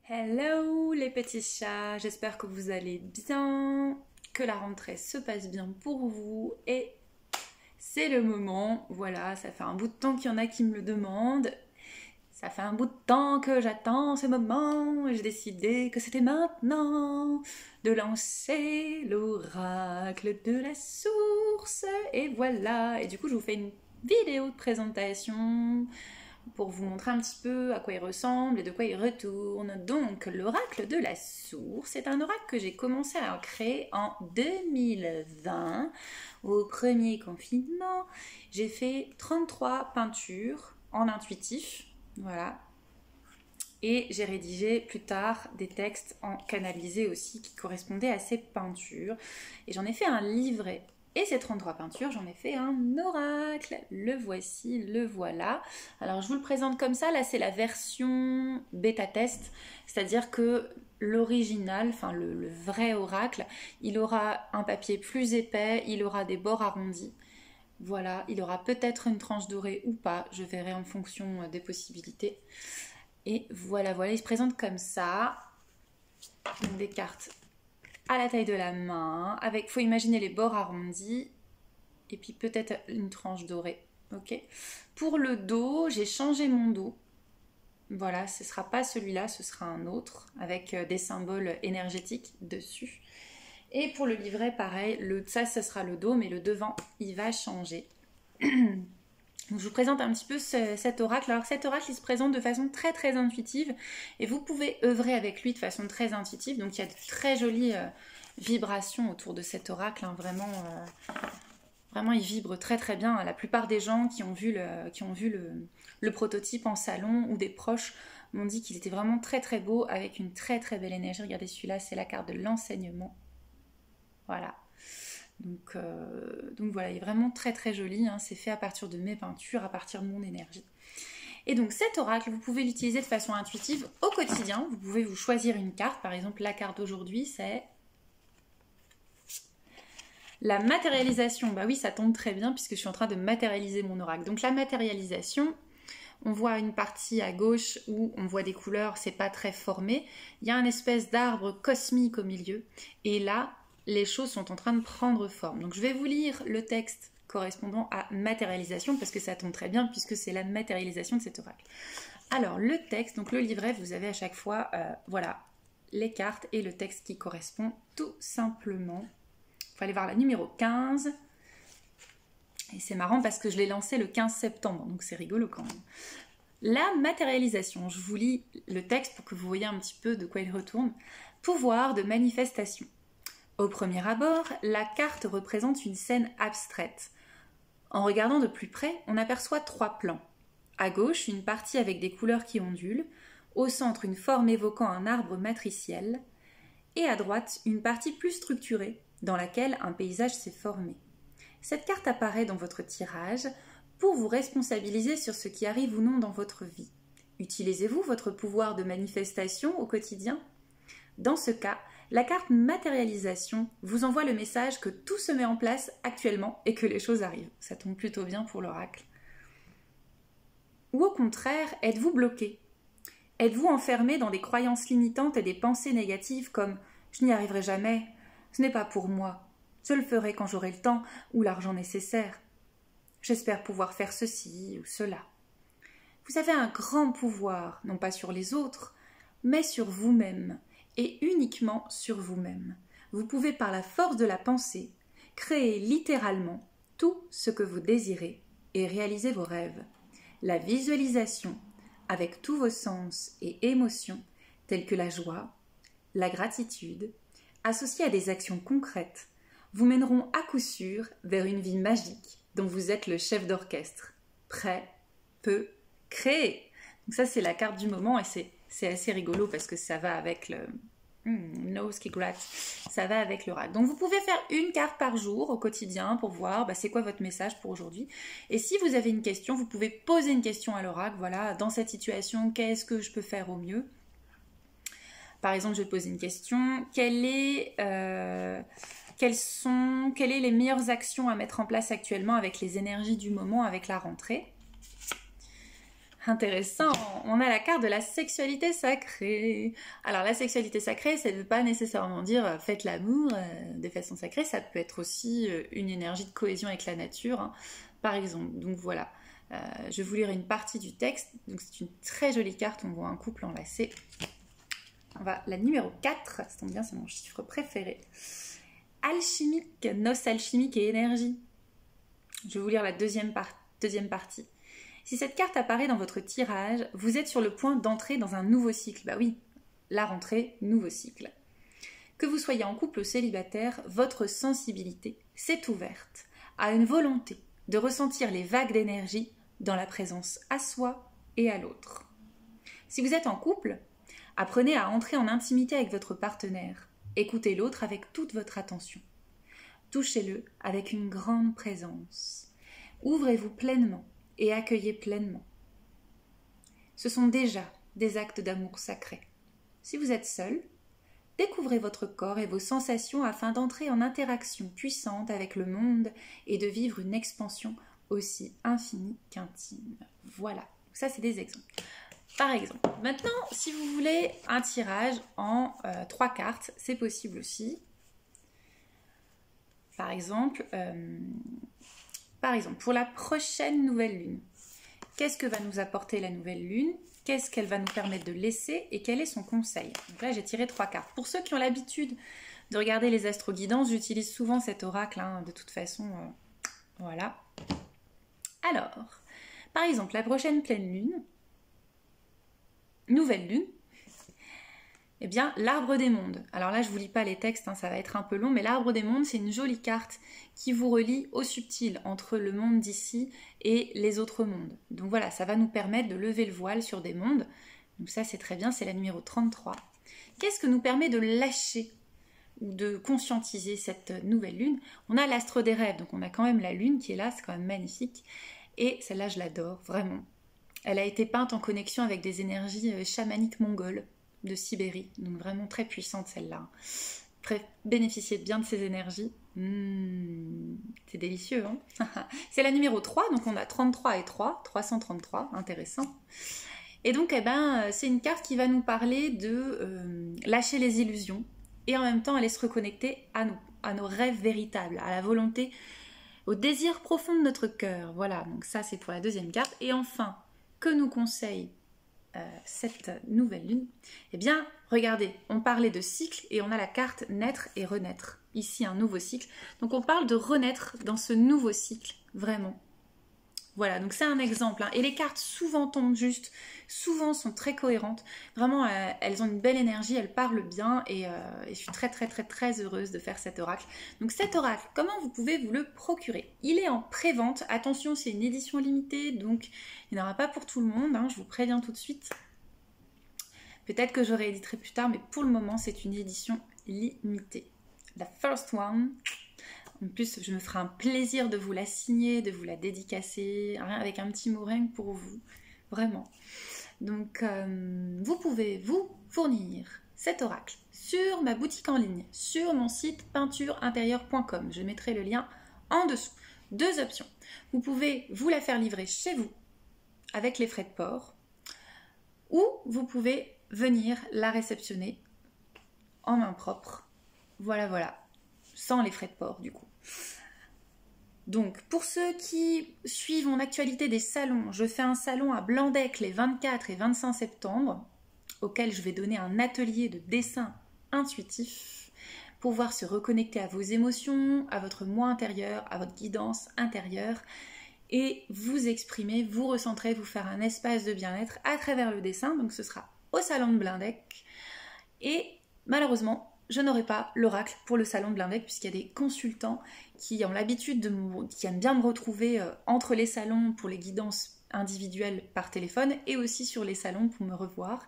Hello les petits chats, j'espère que vous allez bien, que la rentrée se passe bien pour vous et c'est le moment, voilà, ça fait un bout de temps qu'il y en a qui me le demandent, ça fait un bout de temps que j'attends ce moment et j'ai décidé que c'était maintenant de lancer l'oracle de la source et voilà, et du coup je vous fais une vidéo de présentation pour vous montrer un petit peu à quoi il ressemble et de quoi il retourne. Donc, l'oracle de la source est un oracle que j'ai commencé à créer en 2020, au premier confinement. J'ai fait 33 peintures en intuitif, voilà. Et j'ai rédigé plus tard des textes en canalisé aussi qui correspondaient à ces peintures. Et j'en ai fait un livret. Et ces 33 peintures, j'en ai fait un oracle. Le voici, le voilà. Alors je vous le présente comme ça. Là, c'est la version bêta test. C'est-à-dire que l'original, enfin le vrai oracle, il aura un papier plus épais, il aura des bords arrondis. Voilà, il aura peut-être une tranche dorée ou pas. Je verrai en fonction des possibilités. Et voilà, il se présente comme ça. Donc des cartes à la taille de la main, avec, faut imaginer les bords arrondis, et puis peut-être une tranche dorée. Ok. Pour le dos, j'ai changé mon dos. Voilà, ce ne sera pas celui-là, ce sera un autre, avec des symboles énergétiques dessus. Et pour le livret, pareil, ça sera le dos, mais le devant, il va changer. Donc, je vous présente un petit peu cet oracle. Alors cet oracle, il se présente de façon très très intuitive et vous pouvez œuvrer avec lui de façon très intuitive. Donc il y a de très jolies vibrations autour de cet oracle. Hein. Vraiment, il vibre très très bien. La plupart des gens qui ont vu le prototype en salon ou des proches m'ont dit qu'il était vraiment très très beau avec une très très belle énergie. Regardez celui-là, c'est la carte de l'enseignement. Voilà. Donc voilà, il est vraiment très très joli, hein. C'est fait à partir de mes peintures, à partir de mon énergie. Et donc cet oracle, vous pouvez l'utiliser de façon intuitive au quotidien. Vous pouvez vous choisir une carte, par exemple la carte d'aujourd'hui c'est la matérialisation. Bah oui, ça tombe très bien puisque je suis en train de matérialiser mon oracle. Donc la matérialisation, on voit une partie à gauche où on voit des couleurs, c'est pas très formé. Il y a une espèce d'arbre cosmique au milieu. Et là, les choses sont en train de prendre forme. Donc je vais vous lire le texte correspondant à matérialisation parce que ça tombe très bien puisque c'est la matérialisation de cet oracle. Alors le texte, donc le livret, vous avez à chaque fois voilà, les cartes et le texte qui correspond tout simplement. Il faut aller voir la numéro 15. Et c'est marrant parce que je l'ai lancé le 15 septembre, donc c'est rigolo quand même. La matérialisation, je vous lis le texte pour que vous voyez un petit peu de quoi il retourne. Pouvoir de manifestation. Au premier abord, la carte représente une scène abstraite. En regardant de plus près, on aperçoit 3 plans. À gauche, une partie avec des couleurs qui ondulent, au centre une forme évoquant un arbre matriciel, et à droite, une partie plus structurée, dans laquelle un paysage s'est formé. Cette carte apparaît dans votre tirage pour vous responsabiliser sur ce qui arrive ou non dans votre vie. Utilisez-vous votre pouvoir de manifestation au quotidien ? Dans ce cas, la carte matérialisation vous envoie le message que tout se met en place actuellement et que les choses arrivent. Ça tombe plutôt bien pour l'oracle. Ou au contraire, êtes-vous bloqué ? Êtes-vous enfermé dans des croyances limitantes et des pensées négatives comme « je n'y arriverai jamais »,« ce n'est pas pour moi »,« je le ferai quand j'aurai le temps ou l'argent nécessaire »,« j'espère pouvoir faire ceci ou cela ». Vous avez un grand pouvoir, non pas sur les autres, mais sur vous-même. Et uniquement sur vous-même. Vous pouvez par la force de la pensée créer littéralement tout ce que vous désirez et réaliser vos rêves. La visualisation, avec tous vos sens et émotions, telles que la joie, la gratitude, associées à des actions concrètes, vous mèneront à coup sûr vers une vie magique dont vous êtes le chef d'orchestre. Prêt, peut, créer. Donc ça c'est la carte du moment et c'est assez rigolo parce que ça va avec le nose qui gratte, ça va avec l'oracle. Donc vous pouvez faire une carte par jour au quotidien pour voir c'est quoi votre message pour aujourd'hui. Et si vous avez une question, vous pouvez poser une question à l'oracle. Voilà, dans cette situation, qu'est-ce que je peux faire au mieux ? Par exemple, je vais te poser une question. Quelles sont les meilleures actions à mettre en place actuellement avec les énergies du moment, avec la rentrée ? Intéressant, on a la carte de la sexualité sacrée. Alors la sexualité sacrée, ça ne veut pas nécessairement dire faites l'amour de façon sacrée, ça peut être aussi une énergie de cohésion avec la nature, hein, par exemple. Donc voilà, je vais vous lire une partie du texte. Donc c'est une très jolie carte, on voit un couple enlacé. On va la numéro 4, ça tombe bien, c'est mon chiffre préféré. Alchimique, noces alchimique et énergie. Je vais vous lire la deuxième partie. Si cette carte apparaît dans votre tirage, vous êtes sur le point d'entrer dans un nouveau cycle. Bah oui, la rentrée, nouveau cycle. Que vous soyez en couple ou célibataire, votre sensibilité s'est ouverte à une volonté de ressentir les vagues d'énergie dans la présence à soi et à l'autre. Si vous êtes en couple, apprenez à entrer en intimité avec votre partenaire. Écoutez l'autre avec toute votre attention. Touchez-le avec une grande présence. Ouvrez-vous pleinement et accueillez pleinement. Ce sont déjà des actes d'amour sacré. Si vous êtes seul, découvrez votre corps et vos sensations afin d'entrer en interaction puissante avec le monde et de vivre une expansion aussi infinie qu'intime. Voilà, ça c'est des exemples. Par exemple, maintenant, si vous voulez un tirage en 3 cartes, c'est possible aussi. Par exemple, pour la prochaine nouvelle lune, qu'est-ce que va nous apporter la nouvelle lune? Qu'est-ce qu'elle va nous permettre de laisser? Et quel est son conseil? Donc là, j'ai tiré 3 cartes. Pour ceux qui ont l'habitude de regarder les astro-guidances, j'utilise souvent cet oracle, hein, de toute façon. Voilà. Alors, par exemple, la prochaine pleine lune, nouvelle lune, eh bien, l'arbre des mondes. Alors là, je ne vous lis pas les textes, hein, ça va être un peu long, mais l'arbre des mondes, c'est une jolie carte qui vous relie au subtil entre le monde d'ici et les autres mondes. Donc voilà, ça va nous permettre de lever le voile sur des mondes. Donc ça, c'est très bien, c'est la numéro 33. Qu'est-ce que nous permet de lâcher ou de conscientiser cette nouvelle lune? On a l'astre des rêves, donc on a quand même la lune qui est là, c'est quand même magnifique. Et celle-là, je l'adore, vraiment. Elle a été peinte en connexion avec des énergies chamaniques mongoles de Sibérie, donc vraiment très puissante celle-là. Bénéficiez bien de ces énergies. C'est délicieux, hein. C'est la numéro 3, donc on a 33 et 3, 333, intéressant. Et donc, c'est une carte qui va nous parler de lâcher les illusions, et en même temps aller se reconnecter à nos rêves véritables, à la volonté, au désir profond de notre cœur. Voilà, donc ça c'est pour la deuxième carte. Et enfin, que nous conseille cette nouvelle lune? Eh bien, regardez, on parlait de cycle et on a la carte naître et renaître. Ici, un nouveau cycle. Donc, on parle de renaître dans ce nouveau cycle, vraiment. Voilà, donc c'est un exemple, hein. Et les cartes souvent tombent juste, souvent sont très cohérentes. Vraiment, elles ont une belle énergie, elles parlent bien et je suis très très très très heureuse de faire cet oracle. Donc cet oracle, comment vous pouvez vous le procurer? Il est en pré-vente, attention, c'est une édition limitée, donc il n'y en aura pas pour tout le monde, hein, je vous préviens tout de suite. Peut-être que je rééditerai plus tard, mais pour le moment, c'est une édition limitée. La first one. En plus, je me ferai un plaisir de vous la signer, de vous la dédicacer, avec un petit mot rien que pour vous, vraiment. Donc, vous pouvez vous fournir cet oracle sur ma boutique en ligne, sur mon site peintureintérieure.com. Je mettrai le lien en dessous. 2 options. Vous pouvez vous la faire livrer chez vous, avec les frais de port, ou vous pouvez venir la réceptionner en main propre. Voilà, voilà. Sans les frais de port du coup. Donc pour ceux qui suivent mon actualité des salons, je fais un salon à Blandec les 24 et 25 septembre auquel je vais donner un atelier de dessin intuitif pour pouvoir se reconnecter à vos émotions, à votre moi intérieur, à votre guidance intérieure et vous exprimer, vous recentrer, vous faire un espace de bien-être à travers le dessin. Donc ce sera au salon de Blandec et malheureusement je n'aurai pas l'oracle pour le salon de Blandec puisqu'il y a des consultants qui ont l'habitude qui aiment bien me retrouver entre les salons pour les guidances individuelles par téléphone et aussi sur les salons pour me revoir.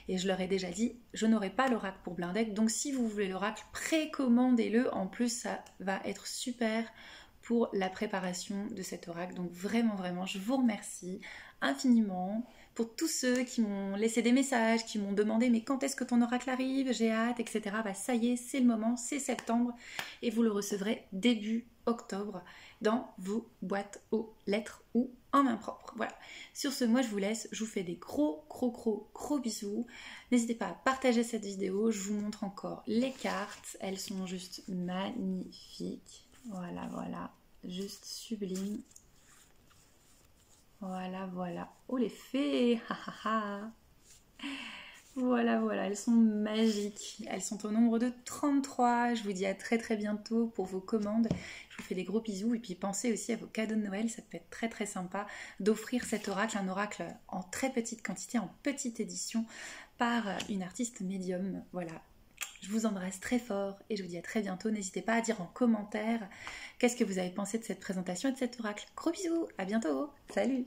Et je leur ai déjà dit, je n'aurai pas l'oracle pour Blandec. Donc si vous voulez l'oracle, précommandez-le. En plus, ça va être super pour la préparation de cet oracle. Donc vraiment, vraiment, je vous remercie infiniment pour tous ceux qui m'ont laissé des messages, qui m'ont demandé mais quand est-ce que ton oracle arrive, j'ai hâte, etc. Bah ça y est, c'est le moment, c'est septembre et vous le recevrez début octobre. dans vos boîtes aux lettres ou en main propre. Voilà. Sur ce, moi je vous laisse, je vous fais des gros bisous. N'hésitez pas à partager cette vidéo, je vous montre encore les cartes, elles sont juste magnifiques. Voilà, juste sublime. Voilà. Oh les fées, Voilà, elles sont magiques. Elles sont au nombre de 33. Je vous dis à très bientôt pour vos commandes. Je vous fais des gros bisous et puis pensez aussi à vos cadeaux de Noël. Ça peut être très sympa d'offrir cet oracle, un oracle en très petite quantité, en petite édition par une artiste médium. Voilà. Je vous embrasse très fort et je vous dis à très bientôt. N'hésitez pas à dire en commentaire qu'est-ce que vous avez pensé de cette présentation et de cet oracle. Gros bisous, à bientôt. Salut!